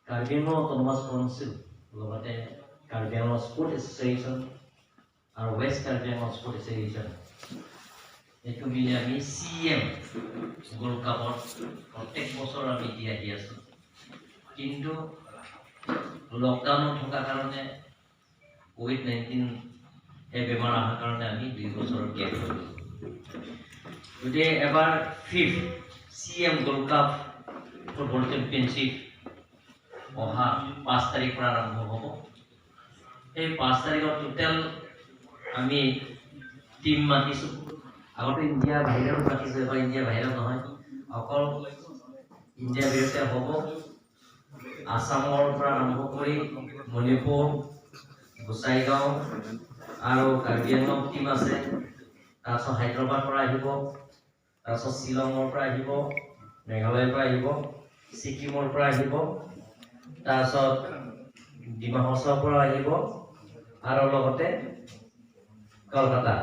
Karbi Anglong autonomous council লগতে Karbi Anglong sport association আৰু west Karbi Anglong sport association এইটো মিলি আমি CM গোল্ড কাপত প্ৰত্যেক বছৰ আমি দি আহি আছোঁ। কিন্তু লকডাউনত থকাৰ কাৰণে COVID-19 এই বেমাৰ অহাৰ কাৰণে আমি 2 বছৰ গেপ কৰিলোঁ। গতিকে এবাৰ 5th CM gold cup football championship অহা 5 তাৰিখ পৰা আৰম্ভ হ'ব। এই 5 তাৰিখত টোটেল আমি টিম মাতিছোঁ। আগতে ইণ্ডিয়া বাহিৰত মাতিছোঁ, এবাৰ ইণ্ডিয়া বাহিৰত নহয়, অকল ইণ্ডিয়াৰ বিৰুদ্ধে হ'ব। আসামৰ পৰা আৰম্ভ কৰি মণিপুৰ, গোসাইগাঁও আৰু কাৰ্বি আংলং টিম আছে। তাৰপিছত হায়দৰাবাদ পৰা আহিব, তাৰপিছত শ্বিলঙৰ পৰা আহিব, মেঘালয়ৰ পৰা আহিব, ছিকিমৰ পৰা আহিব, তাৰপিছত ডিমা হাছাওৰ পৰা আহিব আৰু লগতে কলকাতা।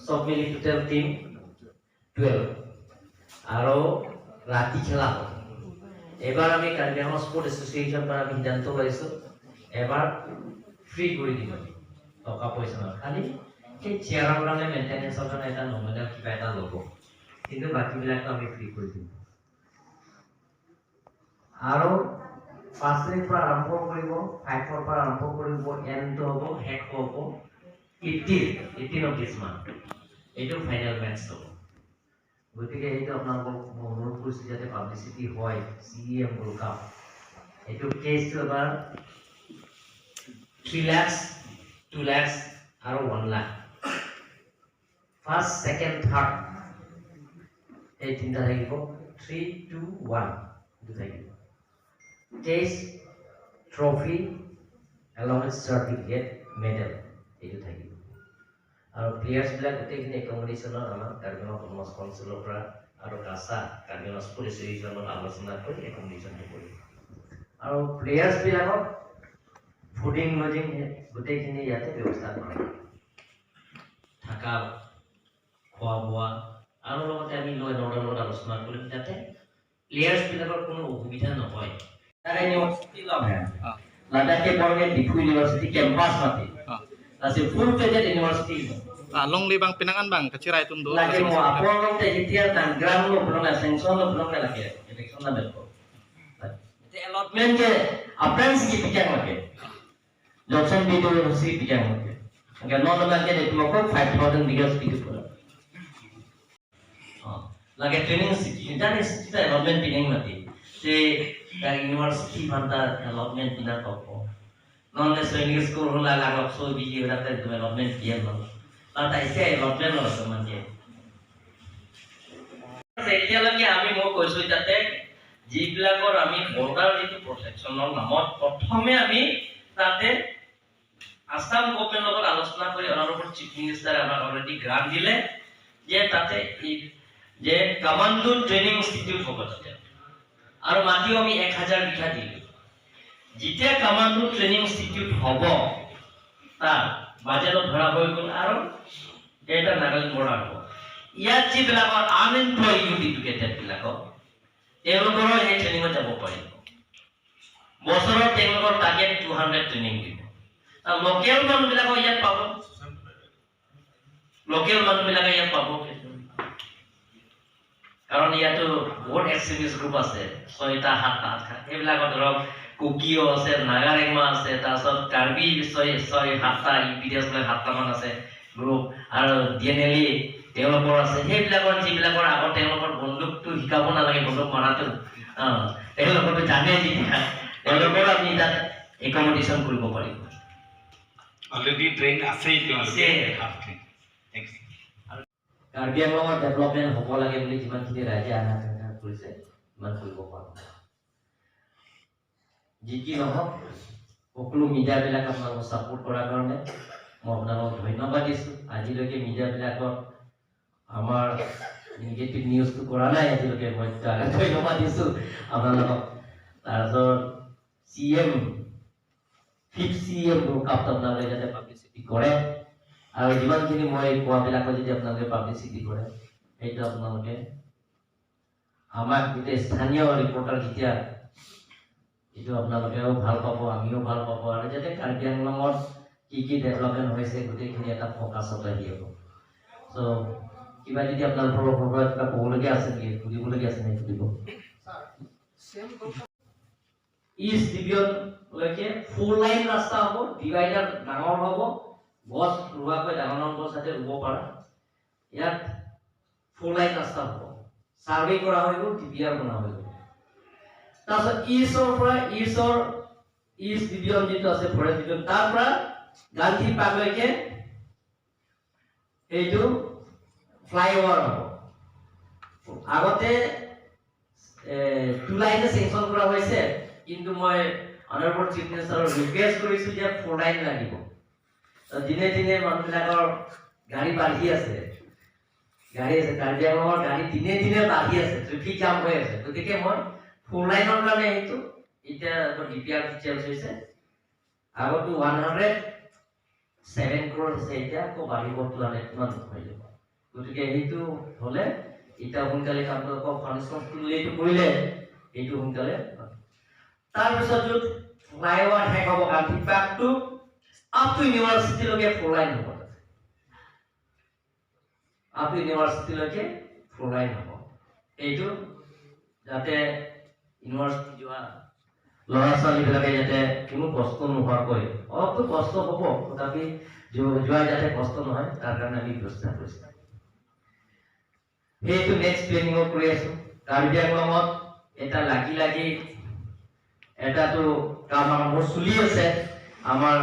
সব মিলি টোটেল টিম 12 আৰু ৰাতি খেলা হ'ব। এবাৰ আমি কাৰ্বি আংলং স্পৰ্ট এছ'চিয়েশ্যন পৰা আমি সিদ্ধান্ত লৈছোঁ এবাৰ ফ্ৰী কৰি দিম, টকা পইচা নহয়, খালি সেই চেয়াৰৰ কাৰণে মেইনটেনেন্সৰ কাৰণে এটা নমিনেল কিবা এটা ল'ব, কিন্তু বাকীবিলাকো আমি ফ্ৰী কৰি দিম। আৰু 5 তাৰিখ পৰা আৰম্ভ কৰিব, 5ৰ পৰা আৰম্ভ কৰিব, এণ্ডটো হ'ব, শেষ হ'ব 18 of this month। এইটো ফাইনেল মেটচ হ'ব। গতিকে এইটো আপোনালোকক অনুৰোধ কৰিছোঁ যাতে পাব্লিচিটি হয়। CM গোল্ড কাপ এইটো কেছটো এবাৰ 3 লাখ, 2 লাখ আৰু 1 লাখ। ফাৰ্ষ্ট, ছেকেণ্ড, থাৰ্ড এই তিনিটা থাকিব। 3, 2, 1 এইটো থাকিব। Test trophy along with certificate medal এইটো থাকিব। আৰু প্লেয়াৰ্ছবিলাক গোটেইখিনি একমডেশ্যনত আমাৰ কাৰ্বি আংলং অটোনমাছ কাউন্সিলৰ পৰা আৰু কাছা কাৰ্বি আংলং স্পৰ্ট এছ'চিয়েশ্যনত আলোচনা কৰি একমডেশ্যনটো কৰিম। আৰু প্লেয়াৰ্ছবিলাকক ফুডিং লজিং গোটেইখিনি ইয়াতে ব্যৱস্থা কৰিম, থকা খোৱা বোৱা, আৰু লগতে আমি লয়ৰ লগত আলোচনা কৰিম যাতে প্লেয়াৰ্ছবিলাকৰ কোনো অসুবিধা নহয়। তাৰে ইউনিভাৰ্চিটি লগ লাডাখ के बड़े Diphu university campus mati kasi full fledged university long libang pinangan bang kacirai tundu lagi mau apa orang teh jitia dan gram lo belum ada sanction lo belum ada lagi election na belko itu allotment ke apprentice ki pikang lagi Johnson B University pikang lagi agar non lagi itu mau 5,000 bigas itu pula lagi training dan kita allotment pinang mati si dari university mana allotment pinang toko non training school hula lagak so biji berapa itu allotment dia lo Lantai saya allotment lo teman dia এতিয়ালৈকে আমি মই কৈছোঁ যাতে যিবিলাকৰ আমি border যিটো প্ৰটেকশ্যনৰ নামত প্ৰথমে আমি তাতে আসাম গভৰ্ণমেণ্টৰ লগত আলোচনা কৰি অনাৰবৰ চিফ মিনিষ্টাৰে আমাক অলৰেডি গ্ৰান্ট দিলে যে তাতে যে কমাণ্ডো ট্ৰেইনিং ইনষ্টিটিউট হ'ব তাতে, আৰু মাটিও আমি 1000 বিঘা দিলোঁ। যেতিয়া কমাণ্ডো ট্ৰেইনিং ইনষ্টিটিউট হ'ব তাৰ বাজেটত ধৰা হৈ গ'ল আৰু এটা নাগালেণ্ড বৰ্ডাৰ হ'ব। ইয়াত যিবিলাকৰ আনএমপ্লয় ইউথ এডুকেটেড বিলাকক তেওঁলোকৰো এই ট্ৰেইনিঙত যাব পাৰিব। বছৰত তেওঁলোকৰ টাৰ্গেট 200 ট্ৰেইনিং দিব। আৰু লোকেল মানুহবিলাকক ইয়াত পাব, কাৰণ ইয়াতো বহুত এক্সট্ৰিমিষ্ট গ্ৰুপ আছে, 6টা 7টা সেইবিলাকৰ ধৰক কুকিও আছে, নাগাৰেংমা আছে, তাৰপিছত কাৰ্বি 6-7টা ইপিডিএছ 7টা মান আছে গ্ৰুপ, আৰু ডিএনএলই তেওঁলোকৰ আছে। সেইবিলাকৰ যিবিলাকৰ আগত তেওঁলোকৰ বন্দুকটো শিকাব নালাগে, বন্দুক মাৰাটো তেওঁলোকৰতো জানে, যেতিয়া তেওঁলোকৰ আপুনি তাত একমডেশ্যন কৰিব পাৰিব। অলৰেডি ট্ৰেইন আছে কাৰ্বি আংলঙৰ ডেভেলপমেণ্ট হ'ব লাগে বুলি যিমানখিনি ৰাইজে আশা কৰিছে সিমান কৰিব পাৰোঁ। যি কি নহওক সকলো মিডিয়াবিলাক আপোনালোকক ছাপোৰ্ট কৰাৰ কাৰণে মই আপোনালোকক ধন্যবাদ দিছোঁ। আজিলৈকে মিডিয়াবিলাকক আমাৰ নিগেটিভ নিউজটো কৰা নাই আজিলৈকে, মই ধন্যবাদ দিছোঁ আপোনালোকক। তাৰপিছত ফিফ্থ CM গোল্ড কাপ আপোনালোকে যাতে পাব্লিচিটি কৰে, আৰু যিমানখিনি মই কোৱাবিলাকো যদি আপোনালোকে পাব্লিচিটি কৰে, সেইটো আপোনালোকে আমাক গোটেই স্থানীয় ৰিপৰ্টাৰ যেতিয়া এইটো আপোনালোকেও ভাল পাব, আমিও ভাল পাব, আৰু যাতে কাৰ্বি আংলঙত কি ডেভেলপমেণ্ট হৈছে গোটেইখিনি এটা ফ'কাছত আহি হ'ব। চ' কিবা যদি আপোনাৰ ঘৰৰ কিবা ক'বলগীয়া আছে নেকি, সুধিবলগীয়া আছে নেকি, সুধিব। ইষ্ট ডিভিজনলৈকে 4 লাইন ৰাস্তা হ'ব, ডিভাইডাৰ ডাঙৰ হ'ব, গছ ৰোৱাকৈ ডাঙৰ গছ যাতে ৰুব পাৰা। ইয়াত 4 লাইন ৰাস্তা হ'ব, চাৰ্ভে কৰা হৈ গ'ল, ডিপিআৰ বনোৱা হৈ গ'ল। তাৰপিছত ইষ্টৰ পৰা ইষ্ট ডিভিজন যিটো আছে ফৰেষ্ট ডিভিজন, তাৰ পৰা গান্ধী পাৰ্কলৈকে এইটো ফ্লাইঅভাৰ হ'ব। আগতে 2 লাইনে চেংচন কৰা হৈছে, কিন্তু মই অনাৰেবল চিফ মিনিষ্টাৰক ৰিকুৱেষ্ট কৰিছোঁ যে 4 লাইন লাগিব। দিনে দিনে মানুহবিলাকৰ গাড়ী বাঢ়ি আছে, কাৰ্বি আংলঙৰ গাড়ী দিনে দিনে বাঢ়ি আছে, ট্ৰেফিক জাম হৈ আছে। গতিকে মই 4 লাইনৰ কাৰণে সেইটো এতিয়া ডিপিআৰ ডিটেইলছ হৈছে। আগতো 107 crore আছে, এতিয়া আকৌ বাঢ়িব 200 হৈ যাব। গতিকে সেইটো হ'লে এতিয়া সোনকালে কামটো আকৌ ফাউণ্ডেশ্যন কৰিলে এইটো সোনকালে। তাৰপিছত য'ত ফ্লাইঅভাৰ শেষ হ'ব গান্ধী পাৰ্কটো আপ টু ইউনিভাৰ্চিটিলৈকে 4 লাইন হ'ব। আপ টু ইউনিভাৰ্চিটিলৈকে 4 লাইন হ'ব। এইটো যাতে ইউনিভাৰ্চিটি যোৱা ল'ৰা ছোৱালীবিলাকে যাতে কোনো কষ্ট নোহোৱাকৈ, অলপতো কষ্ট হ'ব, তথাপি যোৱা যাতে কষ্ট নহয় তাৰ কাৰণে আমি ব্যৱস্থা কৰিছোঁ। সেইটো নেক্সট প্লেনিঙো কৰি আছো। কাৰ্বি আংলঙত এটা লাগি এটাতো কাম আৰম্ভ চলি আছে আমাৰ।